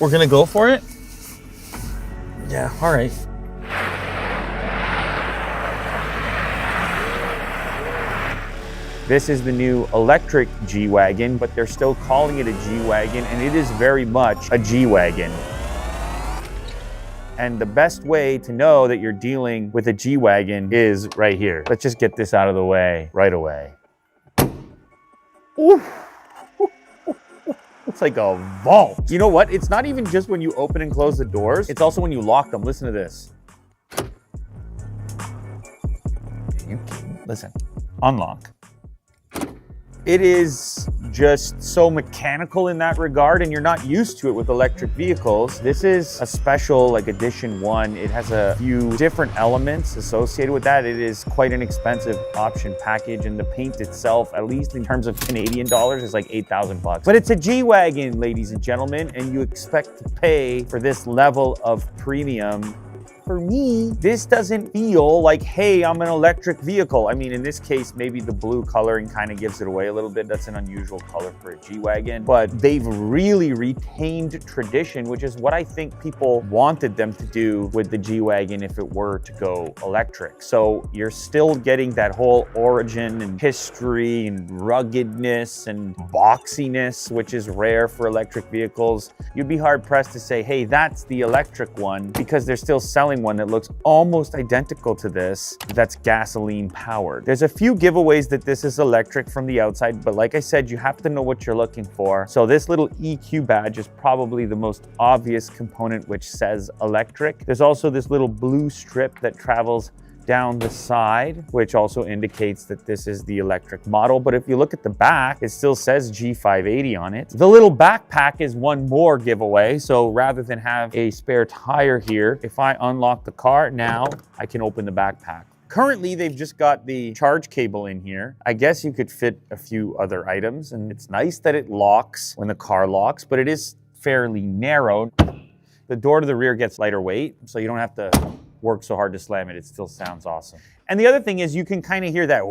We're gonna go for it? Yeah, all right. This is the new electric G-Wagon, but they're still calling it a G-Wagon, and it is very much a G-Wagon. And the best way to know that you're dealing with a G-Wagon is right here. Let's just get this out of the way right away. Ooh. It's like a vault. You know what? It's not even just when you open and close the doors. It's also when you lock them. Listen to this. Listen. Unlock. It is just so mechanical in that regard, and you're not used to it with electric vehicles. This is a special, like, edition 1. It has a few different elements associated with that. It is quite an expensive option package, and the paint itself, at least in terms of Canadian dollars, is like 8,000 bucks. But it's a G-Wagon, ladies and gentlemen, and you expect to pay for this level of premium. For me, this doesn't feel like, hey, I'm an electric vehicle. I mean, in this case, maybe the blue coloring kind of gives it away a little bit. That's an unusual color for a G-Wagon, but they've really retained tradition, which is what I think people wanted them to do with the G-Wagon if it were to go electric. So you're still getting that whole origin and history and ruggedness and boxiness, which is rare for electric vehicles. You'd be hard pressed to say, hey, that's the electric one, because they're still selling one that looks almost identical to this that's gasoline powered. There's a few giveaways that this is electric from the outside, but like I said, you have to know what you're looking for. So this little EQ badge is probably the most obvious component which says electric. There's also this little blue strip that travels down the side, which also indicates that this is the electric model. But if you look at the back, it still says G580 on it. The little backpack is one more giveaway. So rather than have a spare tire here, if I unlock the car, now I can open the backpack. Currently, they've just got the charge cable in here. I guess you could fit a few other items, and it's nice that it locks when the car locks, but it is fairly narrow. The door to the rear gets lighter weight, so you don't have to work so hard to slam it. It still sounds awesome. And the other thing is you can kind of hear that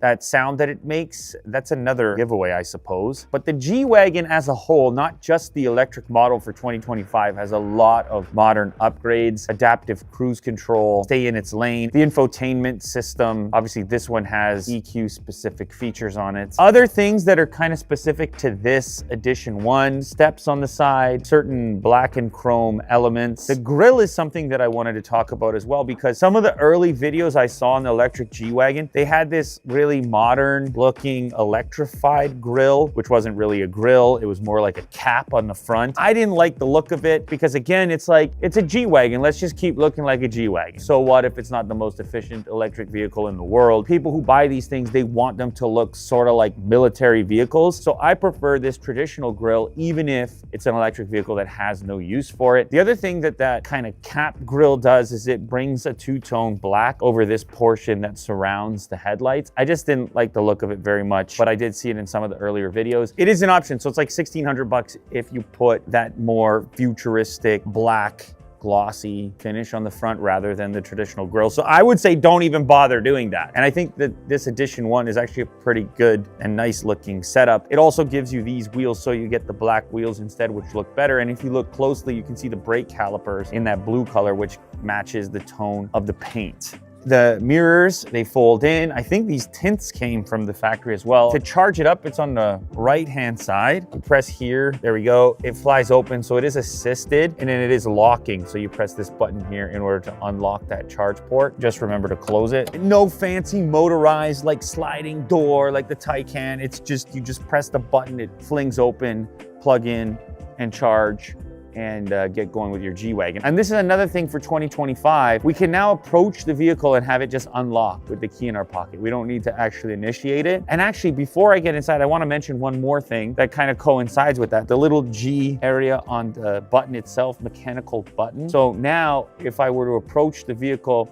that sound that it makes. That's another giveaway, I suppose. But the G-Wagon as a whole, not just the electric model for 2025, has a lot of modern upgrades, adaptive cruise control, stay in its lane, the infotainment system. Obviously, this one has EQ specific features on it. Other things that are kind of specific to this edition 1, steps on the side, certain black and chrome elements. The grille is something that I wanted to talk about as well, because some of the early videos I saw on the electric G-Wagon, they had this really modern looking electrified grille, which wasn't really a grille. It was more like a cap on the front. I didn't like the look of it because, again, it's like, it's a G-Wagon. Let's just keep looking like a G-Wagon. So what if it's not the most efficient electric vehicle in the world? People who buy these things, they want them to look sort of like military vehicles. So I prefer this traditional grille, even if it's an electric vehicle that has no use for it. The other thing that that kind of cap grille does is it brings a two-tone black over this portion that surrounds the headlights. I just didn't like the look of it very much, but I did see it in some of the earlier videos. It is an option, so it's like 1,600 bucks if you put that more futuristic black glossy finish on the front rather than the traditional grille. So I would say don't even bother doing that. And I think that this edition 1 is actually a pretty good and nice looking setup. It also gives you these wheels, so you get the black wheels instead, which look better. And if you look closely, you can see the brake calipers in that blue color, which matches the tone of the paint. The mirrors, they fold in. I think these tints came from the factory as well. To charge it up, it's on the right-hand side. You press here, there we go. It flies open, so it is assisted, and then it is locking. So you press this button here in order to unlock that charge port. Just remember to close it. No fancy motorized, like sliding door, like the Taycan. It's just, you just press the button, it flings open, plug in, and charge, and get going with your G-Wagon. And this is another thing for 2025. We can now approach the vehicle and have it just unlock with the key in our pocket. We don't need to actually initiate it. And actually, before I get inside, I want to mention one more thing that kind of coincides with that. The little G area on the button itself, mechanical button. So now, if I were to approach the vehicle,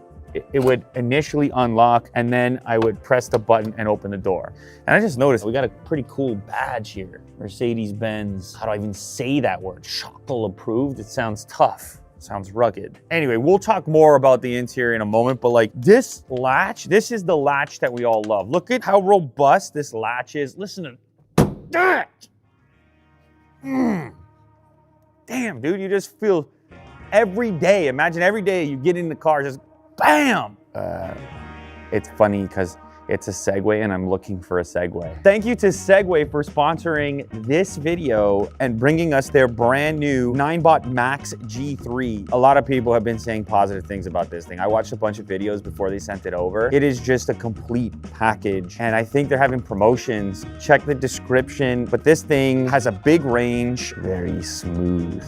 it would initially unlock, and then I would press the button and open the door. And I just noticed we got a pretty cool badge here. Mercedes-Benz, how do I even say that word? Shackle approved. It sounds tough. It sounds rugged. Anyway, we'll talk more about the interior in a moment, but like this latch, this is the latch that we all love. Look at how robust this latch is. Listen to that. Damn, dude, you just feel every day. Imagine every day you get in the car, just bam. It's funny because it's a Segway and I'm looking for a Segway. Thank you to Segway for sponsoring this video and bringing us their brand new 9-bot Max G3. A lot of people have been saying positive things about this thing. I watched a bunch of videos before they sent it over. It is just a complete package. And I think they're having promotions. Check the description. But this thing has a big range, very smooth.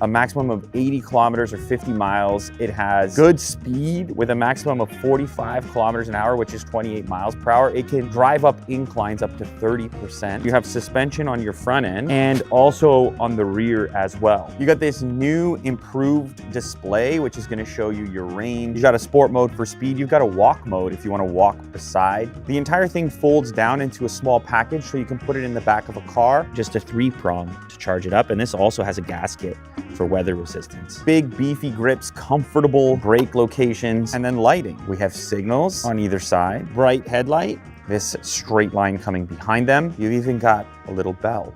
A maximum of 80 kilometers or 50 miles. It has good speed with a maximum of 45 kilometers an hour, which is 28 miles per hour. It can drive up inclines up to 30%. You have suspension on your front end and also on the rear as well. You got this new improved display, which is gonna show you your range. You got a sport mode for speed. You've got a walk mode if you wanna walk beside. The entire thing folds down into a small package so you can put it in the back of a car. Just a 3-prong to charge it up. And this also has a gasket for weather resistance. Big beefy grips, comfortable brake locations, and then lighting. We have signals on either side, bright headlight, this straight line coming behind them. You've even got a little bell.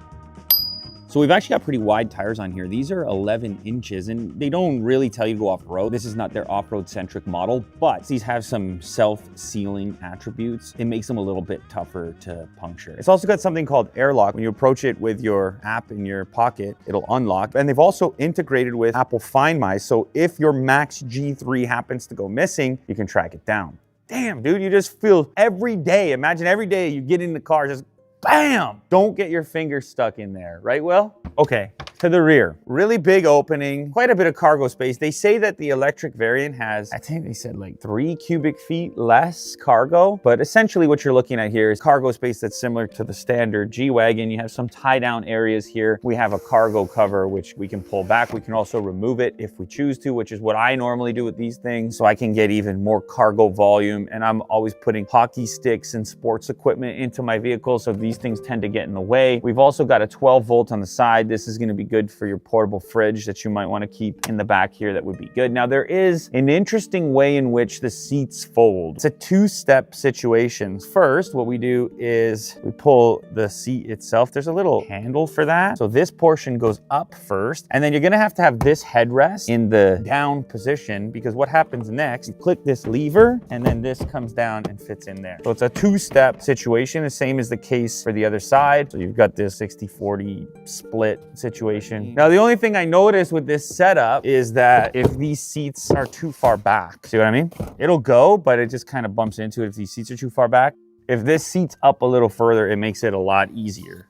So we've actually got pretty wide tires on here. These are 11 inches and they don't really tell you to go off-road. This is not their off-road centric model, but these have some self-sealing attributes. It makes them a little bit tougher to puncture. It's also got something called AirLock. When you approach it with your app in your pocket, it'll unlock. And they've also integrated with Apple Find My. So if your Max G3 happens to go missing, you can track it down. Damn, dude, you just feel every day. Imagine every day you get in the car, just bam! Don't get your finger stuck in there, right, Will? Okay, to the rear. Really big opening, quite a bit of cargo space. They say that the electric variant has, I think they said like 3 cubic feet less cargo, but essentially what you're looking at here is cargo space that's similar to the standard G-Wagon. You have some tie-down areas here. We have a cargo cover, which we can pull back. We can also remove it if we choose to, which is what I normally do with these things, so I can get even more cargo volume. And I'm always putting hockey sticks and sports equipment into my vehicle, so these things tend to get in the way. We've also got a 12 volt on the side. This is going to be good for your portable fridge that you might want to keep in the back here. That would be good. Now there is an interesting way in which the seats fold. It's a 2-step situation. First, what we do is we pull the seat itself. There's a little handle for that. So this portion goes up first, and then you're going to have this headrest in the down position, because what happens next, you click this lever and then this comes down and fits in there. So it's a 2-step situation, the same as the case for the other side. So you've got this 60-40 split situation. Now, the only thing I noticed with this setup is that if these seats are too far back, see what I mean? It'll go, but it just kind of bumps into it if these seats are too far back. If this seat's up a little further, it makes it a lot easier.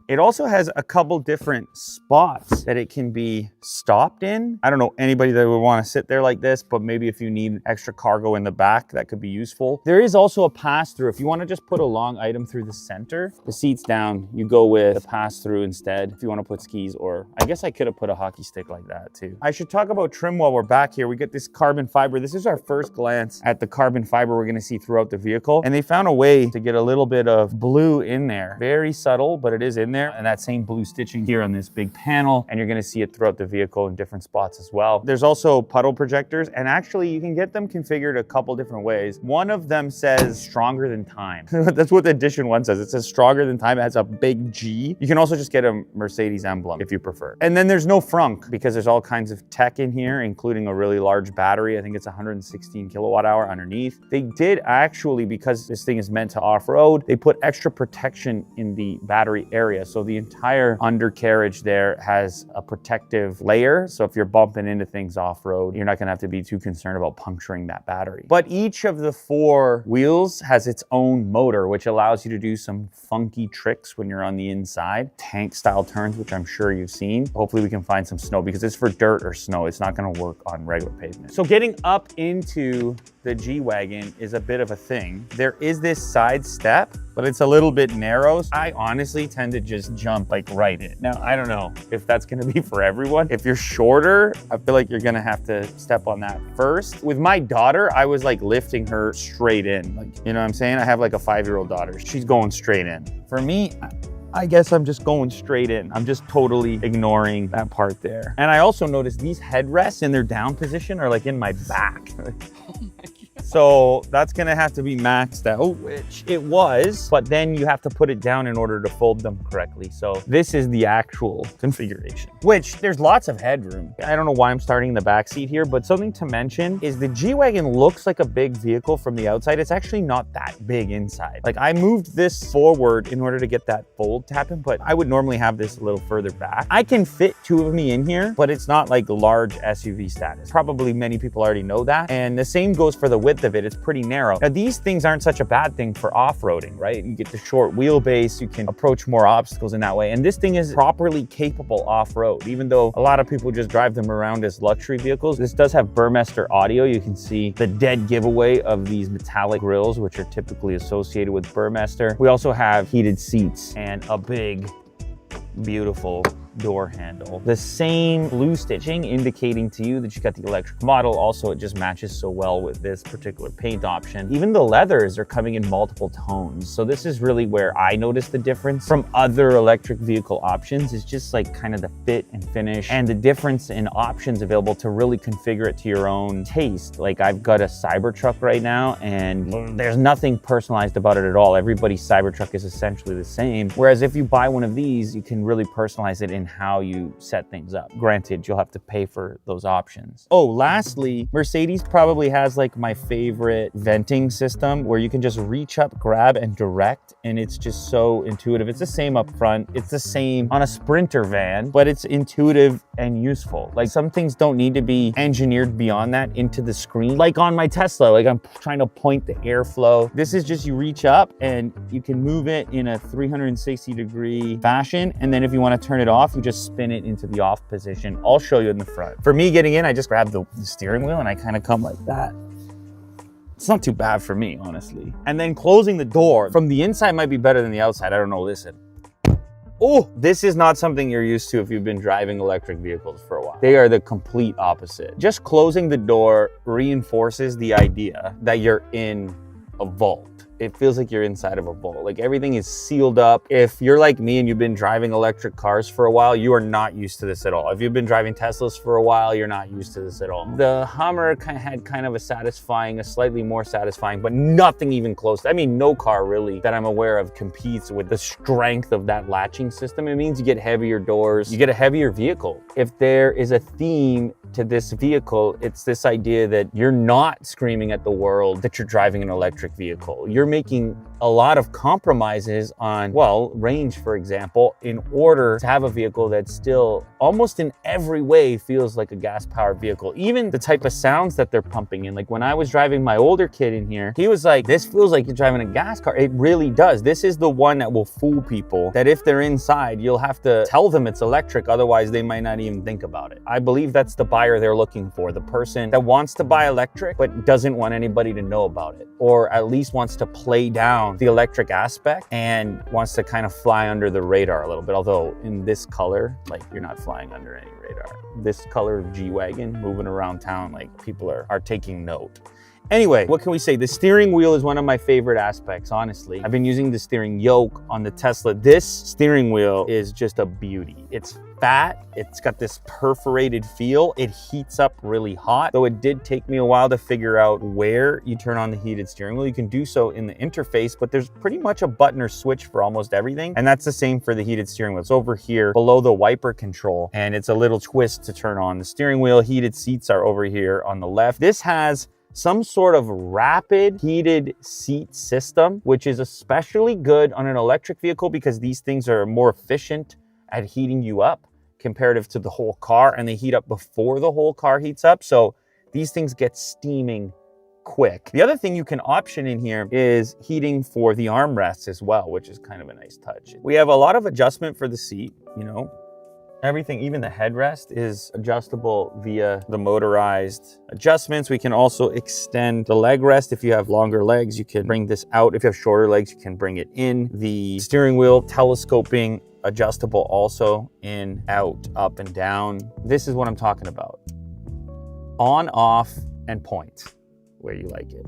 It also has a couple different spots that it can be stopped in. I don't know anybody that would want to sit there like this, but maybe if you need extra cargo in the back, that could be useful. There is also a pass-through. If you want to just put a long item through the center, the seat's down, you go with the pass-through instead. If you want to put skis, or I guess I could have put a hockey stick like that too. I should talk about trim while we're back here. We get this carbon fiber. This is our first glance at the carbon fiber we're going to see throughout the vehicle. And they found a way to get a little bit of blue in there. Very subtle, but it is in there. And that same blue stitching here on this big panel, and you're going to see it throughout the vehicle in different spots as well. There's also puddle projectors, and actually you can get them configured a couple different ways. One of them says stronger than time. That's what the edition 1 says. It says stronger than time. It has a big G. You can also just get a Mercedes emblem if you prefer. And then there's no frunk, because there's all kinds of tech in here, including a really large battery. I think it's 116 kilowatt hour underneath. They did actually, because this thing is meant to off-road, they put extra protection in the battery area. So the entire undercarriage there has a protective layer. So if you're bumping into things off-road, you're not gonna have to be too concerned about puncturing that battery. But each of the 4 wheels has its own motor, which allows you to do some funky tricks when you're on the inside. Tank style turns, which I'm sure you've seen. Hopefully we can find some snow, because it's for dirt or snow. It's not gonna work on regular pavement. So getting up into the G-Wagon is a bit of a thing. There is this side step, but it's a little bit narrow. I honestly tend to just jump like right in. Now, I don't know if that's gonna be for everyone. If you're shorter, I feel like you're gonna have to step on that first. With my daughter, I was like lifting her straight in. Like, you know what I'm saying? I have like a 5-year-old daughter. She's going straight in. For me, I guess I'm just going straight in. I'm just totally ignoring that part there. And I also noticed these headrests in their down position are like in my back. So that's gonna have to be maxed out, which it was, but then you have to put it down in order to fold them correctly. So this is the actual configuration, which there's lots of headroom. I don't know why I'm starting in the back seat here, but something to mention is the G-Wagon looks like a big vehicle from the outside. It's actually not that big inside. Like I moved this forward in order to get that fold to happen, but I would normally have this a little further back. I can fit two of me in here, but it's not like large SUV status. Probably many people already know that. And the same goes for the width of it. It's pretty narrow. Now these things aren't such a bad thing for off-roading, right? You get the short wheelbase, you can approach more obstacles in that way. And this thing is properly capable off-road, even though a lot of people just drive them around as luxury vehicles. This does have Burmester audio. You can see the dead giveaway of these metallic grills, which are typically associated with Burmester. We also have heated seats and a big, beautiful door handle. The same blue stitching indicating to you that you got the electric model. Also, it just matches so well with this particular paint option. Even the leathers are coming in multiple tones. So this is really where I noticed the difference from other electric vehicle options. It's just like kind of the fit and finish and the difference in options available to really configure it to your own taste. Like I've got a Cybertruck right now and there's nothing personalized about it at all. Everybody's Cybertruck is essentially the same. Whereas if you buy one of these, you can really personalize it in how you set things up. Granted, you'll have to pay for those options. Oh, lastly, Mercedes probably has like my favorite venting system where you can just reach up, grab, and direct, and it's just so intuitive. It's the same up front. It's the same on a Sprinter van, but it's intuitive and useful. Like some things don't need to be engineered beyond that into the screen. Like on my Tesla, like I'm trying to point the airflow. This is just you reach up and you can move it in a 360-degree fashion. And then if you want to turn it off, you just spin it into the off position. I'll show you in the front. For me getting in, I just grab the steering wheel and I kind of come like that. It's not too bad for me, honestly. And then closing the door from the inside might be better than the outside. I don't know, listen. Oh, this is not something you're used to if you've been driving electric vehicles for a while. They are the complete opposite. Just closing the door reinforces the idea that you're in a vault. It feels like you're inside of a vault. Like everything is sealed up. If you're like me and you've been driving electric cars for a while, you are not used to this at all. If you've been driving Teslas for a while, you're not used to this at all. The Hummer had kind of a slightly more satisfying, but nothing even close. I mean, no car really that I'm aware of competes with the strength of that latching system. It means you get heavier doors, you get a heavier vehicle. If there is a theme to this vehicle, it's this idea that you're not screaming at the world that you're driving an electric vehicle. You're making a lot of compromises on, well, range, for example, in order to have a vehicle that still almost in every way feels like a gas-powered vehicle. Even the type of sounds that they're pumping in. Like when I was driving my older kid in here, he was like, this feels like you're driving a gas car. It really does. This is the one that will fool people, that if they're inside, you'll have to tell them it's electric. Otherwise, they might not even think about it. I believe that's the buyer they're looking for. The person that wants to buy electric, but doesn't want anybody to know about it. Or at least wants to play down the electric aspect and wants to kind of fly under the radar a little bit. Although in this color, like you're not flying under any radar. This color of G-Wagon moving around town, like people are taking note. Anyway, what can we say? The steering wheel is one of my favorite aspects, honestly. I've been using the steering yoke on the Tesla. This steering wheel is just a beauty. It's fat, it's got this perforated feel. It heats up really hot, though it did take me a while to figure out where you turn on the heated steering wheel. You can do so in the interface, but there's pretty much a button or switch for almost everything. And that's the same for the heated steering wheel. It's over here below the wiper control, and it's a little twist to turn on the steering wheel. Heated seats are over here on the left. This has some sort of rapid heated seat system, which is especially good on an electric vehicle because these things are more efficient at heating you up comparative to the whole car, and they heat up before the whole car heats up. So these things get steaming quick. The other thing you can option in here is heating for the armrests as well, which is kind of a nice touch. We have a lot of adjustment for the seat, you know. Everything, even the headrest, is adjustable via the motorized adjustments. We can also extend the leg rest. If you have longer legs, you can bring this out. If you have shorter legs, you can bring it in. The steering wheel telescoping, adjustable also, in, out, up, and down. This is what I'm talking about. On, off, and point where you like it.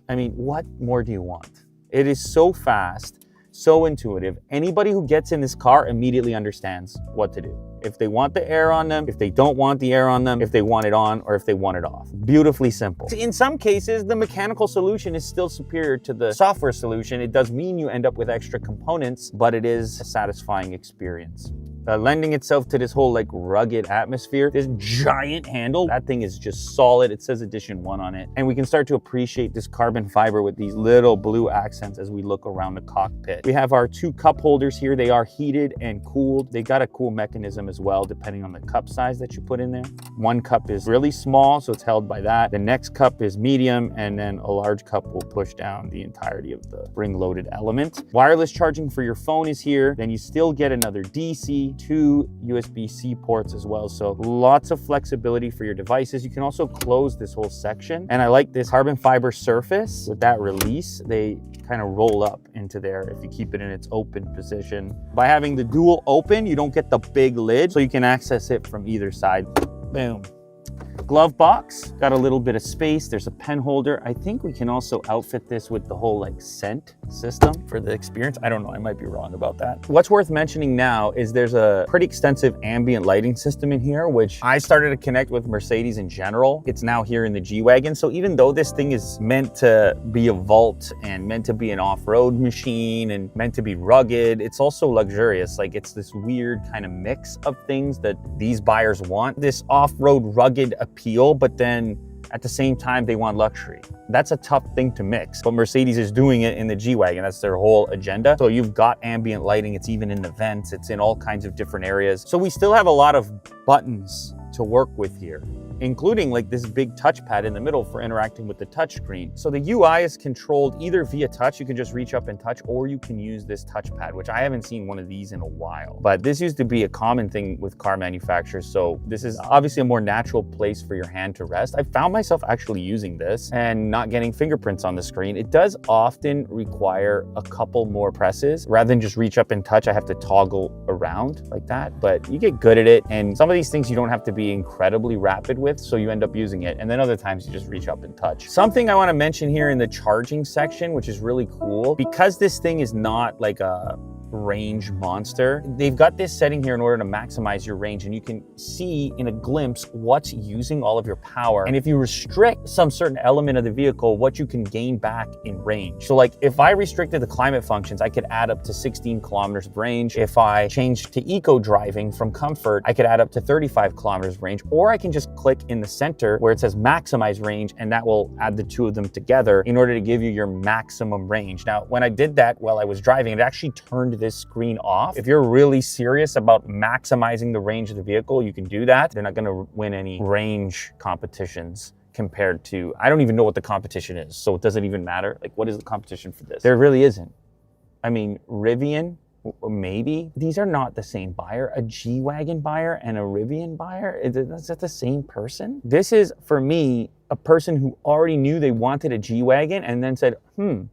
I mean, what more do you want? It is so fast, so intuitive. Anybody who gets in this car immediately understands what to do. if they want the air on them, if they don't want the air on them, if they want it on, or if they want it off. Beautifully simple. In some cases, the mechanical solution is still superior to the software solution. It does mean you end up with extra components, but it is a satisfying experience. Lending itself to this whole like rugged atmosphere. This giant handle, that thing is just solid. It says edition 1 on it. And we can start to appreciate this carbon fiber with these little blue accents as we look around the cockpit. We have our 2 cup holders here. They are heated and cooled. They got a cool mechanism as well, depending on the cup size that you put in there. One cup is really small, so it's held by that. The next cup is medium, and then a large cup will push down the entirety of the spring-loaded element. Wireless charging for your phone is here. Then you still get another DC, 2 USB-C ports as well. So lots of flexibility for your devices. You can also close this whole section. And I like this carbon fiber surface with that release. They kind of roll up into there if you keep it in its open position. By having the dual open, you don't get the big lid, so you can access it from either side. Boom. Glove box, got a little bit of space. There's a pen holder. I think we can also outfit this with the whole like scent system for the experience. I don't know, I might be wrong about that. What's worth mentioning now is there's a pretty extensive ambient lighting system in here, which I started to connect with Mercedes in general. It's now here in the G-Wagon. So even though this thing is meant to be a vault and meant to be an off-road machine and meant to be rugged, it's also luxurious. Like it's this weird kind of mix of things that these buyers want. This off-road rugged appeal, but then at the same time they want luxury. That's a tough thing to mix, but Mercedes is doing it in the G-Wagon. That's their whole agenda. So you've got ambient lighting, it's even in the vents, it's in all kinds of different areas. So we still have a lot of buttons to work with here, including like this big touchpad in the middle for interacting with the touchscreen. So the UI is controlled either via touch, you can just reach up and touch, or you can use this touchpad, which I haven't seen one of these in a while. But this used to be a common thing with car manufacturers, so this is obviously a more natural place for your hand to rest. I found myself actually using this and not getting fingerprints on the screen. It does often require a couple more presses. Rather than just reach up and touch, I have to toggle around like that, but you get good at it. And some of these things you don't have to be incredibly rapid with, so you end up using it. And then other times you just reach up and touch. Something I want to mention here in the charging section, which is really cool, because this thing is not like a range monster, they've got this setting here in order to maximize your range, and you can see in a glimpse what's using all of your power, and if you restrict some certain element of the vehicle, what you can gain back in range. So like if I restricted the climate functions, I could add up to 16 kilometers of range. If I changed to eco driving from comfort, I could add up to 35 kilometers of range, or I can just click in the center where it says maximize range, and that will add the two of them together in order to give you your maximum range. Now, when I did that while I was driving, it actually turned this screen off. If you're really serious about maximizing the range of the vehicle, you can do that. They're not going to win any range competitions compared to, I don't even know what the competition is, so it doesn't even matter. Like, what is the competition for this? There really isn't. I mean, Rivian, maybe. These are not the same buyer. A G-Wagon buyer and a Rivian buyer, is that the same person? This is, for me, a person who already knew they wanted a G-Wagon and then said,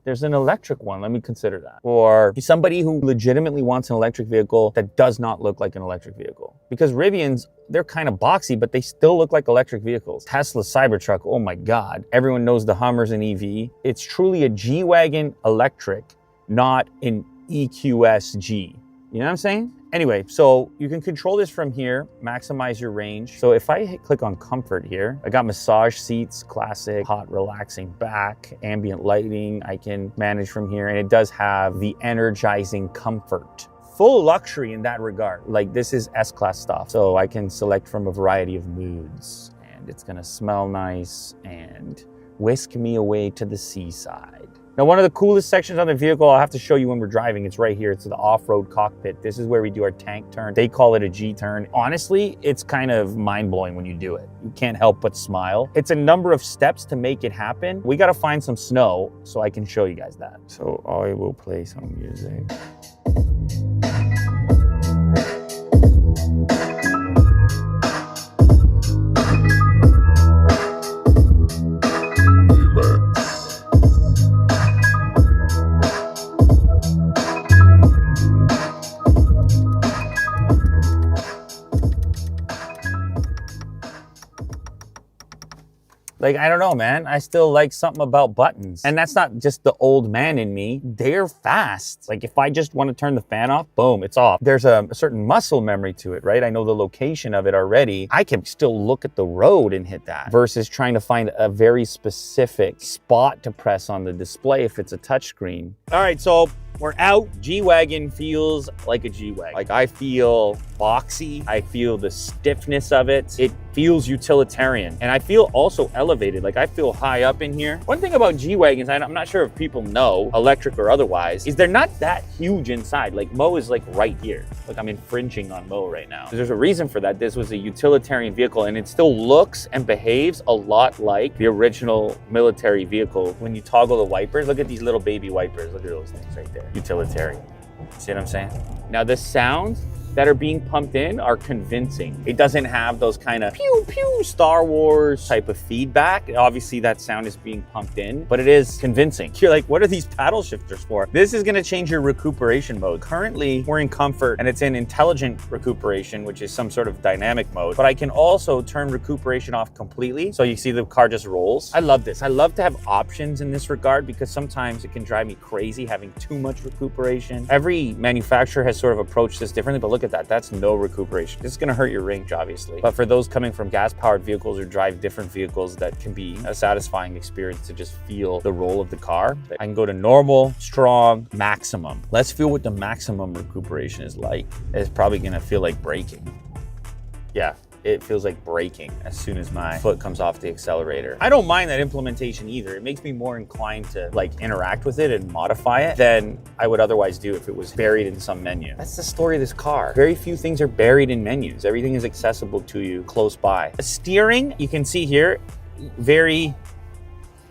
there's an electric one, let me consider that. Or somebody who legitimately wants an electric vehicle that does not look like an electric vehicle. Because Rivians, they're kind of boxy, but they still look like electric vehicles. Tesla Cybertruck, oh my God. Everyone knows the Hummer's an EV. It's truly a G-Wagon electric, not an EQSG. You know what I'm saying? Anyway, so you can control this from here, maximize your range. So if I click on comfort here, I got massage seats, classic, hot, relaxing back, ambient lighting, I can manage from here. And it does have the energizing comfort. Full luxury in that regard. Like this is S-Class stuff. So I can select from a variety of moods, and it's gonna smell nice and whisk me away to the seaside. Now, one of the coolest sections on the vehicle, I'll have to show you when we're driving. It's right here. It's the off-road cockpit. This is where we do our tank turn. They call it a G-turn. Honestly, it's kind of mind-blowing when you do it. You can't help but smile. It's a number of steps to make it happen. We got to find some snow so I can show you guys that. So I will play some music. Like, I don't know, man. I still like something about buttons. And that's not just the old man in me. They're fast. Like, if I just want to turn the fan off, boom, it's off. There's a certain muscle memory to it, right? I know the location of it already. I can still look at the road and hit that versus trying to find a very specific spot to press on the display if it's a touchscreen. All right, so we're out. G-Wagon feels like a G-Wagon. Like, I feel boxy. I feel the stiffness of it. It feels utilitarian. And I feel also elevated. Like, I feel high up in here. One thing about G-Wagons, I'm not sure if people know, electric or otherwise, is they're not that huge inside. Like, Mo is like right here. Like, I'm infringing on Mo right now. There's a reason for that. This was a utilitarian vehicle, and it still looks and behaves a lot like the original military vehicle. When you toggle the wipers, look at these little baby wipers. Look at those things right there. Utilitarian. See what I'm saying? Now, the sounds that are being pumped in are convincing. It doesn't have those kind of pew pew Star Wars type of feedback. Obviously that sound is being pumped in, but it is convincing. You're like, what are these paddle shifters for? This is gonna change your recuperation mode. Currently, we're in comfort and it's in intelligent recuperation, which is some sort of dynamic mode, but I can also turn recuperation off completely. So you see the car just rolls. I love this. I love to have options in this regard because sometimes it can drive me crazy having too much recuperation. Every manufacturer has sort of approached this differently, but look at that. That's no recuperation. This is going to hurt your range, obviously. But for those coming from gas-powered vehicles or drive different vehicles, that can be a satisfying experience to just feel the roll of the car. I can go to normal, strong, maximum. Let's feel what the maximum recuperation is like. It's probably going to feel like braking. Yeah. It feels like braking as soon as my foot comes off the accelerator. I don't mind that implementation either. It makes me more inclined to like interact with it and modify it than I would otherwise do if it was buried in some menu. That's the story of this car. Very few things are buried in menus. Everything is accessible to you close by. The steering, you can see here, very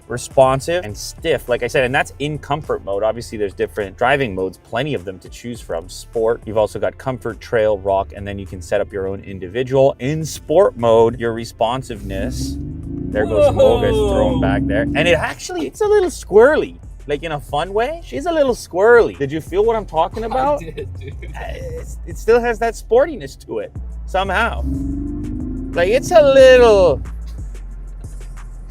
responsive and stiff, like I said, and that's in comfort mode. Obviously there's different driving modes, plenty of them to choose from. Sport, you've also got comfort, trail, rock, and then you can set up your own individual. In sport mode, your responsiveness, there goes Mo gets thrown back there, and it's a little squirrely, like in a fun way. She's a little squirrely. Did you feel what I'm talking about? I did, dude. It still has that sportiness to it somehow. Like, it's a little,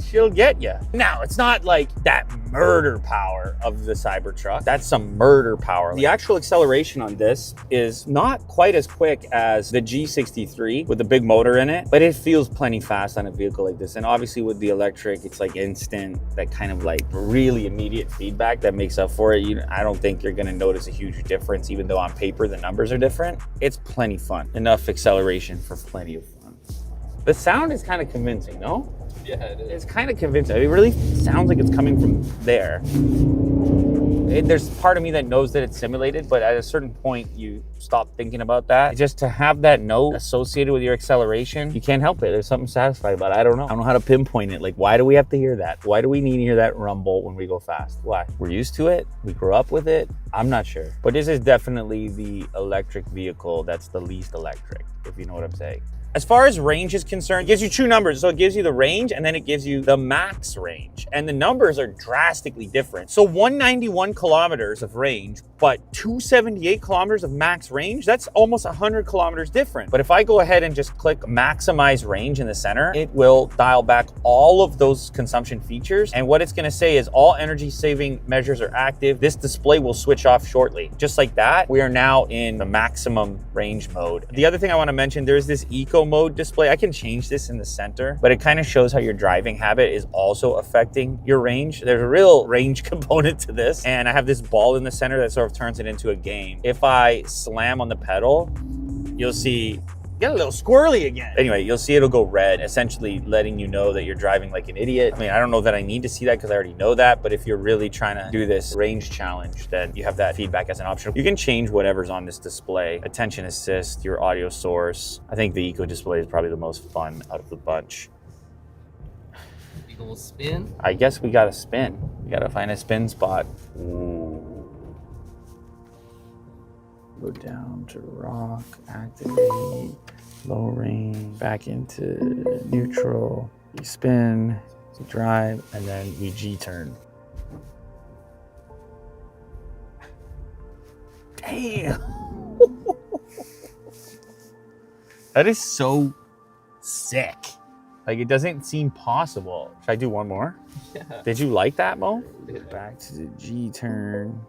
she'll get you. Now, it's not like that murder power of the Cybertruck. That's some murder power. The actual acceleration on this is not quite as quick as the G63 with the big motor in it, but it feels plenty fast on a vehicle like this. And obviously with the electric, it's like instant, that kind of like really immediate feedback that makes up for it. I don't think you're gonna notice a huge difference, even though on paper the numbers are different. It's plenty fun. Enough acceleration for plenty of fun. The sound is kind of convincing, no? Yeah, it is. It's kind of convincing. It really sounds like it's coming from there. There's part of me that knows that it's simulated, but at a certain point, you stop thinking about that. Just to have that note associated with your acceleration, you can't help it. There's something satisfying about it. I don't know. I don't know how to pinpoint it. Like, why do we have to hear that? Why do we need to hear that rumble when we go fast? Why? We're used to it. We grew up with it. I'm not sure. But this is definitely the electric vehicle that's the least electric, if you know what I'm saying. As far as range is concerned, it gives you two numbers. So it gives you the range and then it gives you the max range. And the numbers are drastically different. So 191 kilometers of range, but 278 kilometers of max range, that's almost 100 kilometers different. But if I go ahead and just click maximize range in the center, it will dial back all of those consumption features. And what it's gonna say is all energy saving measures are active. This display will switch off shortly. Just like that, we are now in the maximum range mode. The other thing I wanna mention, there's this eco mode display. I can change this in the center, but it kind of shows how your driving habit is also affecting your range. There's a real range component to this. And I have this ball in the center that sort of turns it into a game. If I slam on the pedal, you'll see get a little squirrely again. Anyway, you'll see it'll go red, essentially letting you know that you're driving like an idiot. I mean, I don't know that I need to see that because I already know that, but if you're really trying to do this range challenge, then you have that feedback as an option. You can change whatever's on this display. Attention assist, your audio source. I think the eco display is probably the most fun out of the bunch. You go spin? I guess we gotta spin. We gotta find a spin spot. Ooh. Go down to rock, activate, low range, back into neutral. You spin, you drive, and then you G-turn. Damn. That is so sick. Like, it doesn't seem possible. Should I do one more? Yeah. Did you like that, Mo? Yeah. Back to the G turn.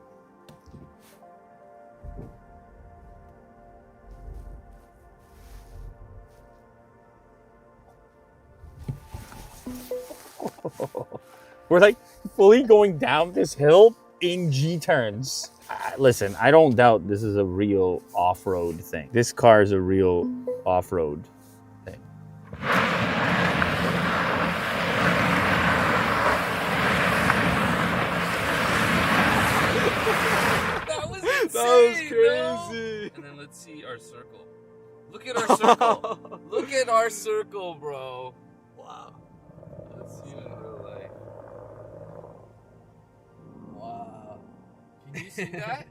We're like fully going down this hill in G turns. Listen, I don't doubt this is a real off-road thing. This car is a real off-road thing. That was insane. That was No? crazy. And then let's see our circle. Look at our circle. Look at our circle, bro. Wow. Let's see it in real life. Wow. Can you see that?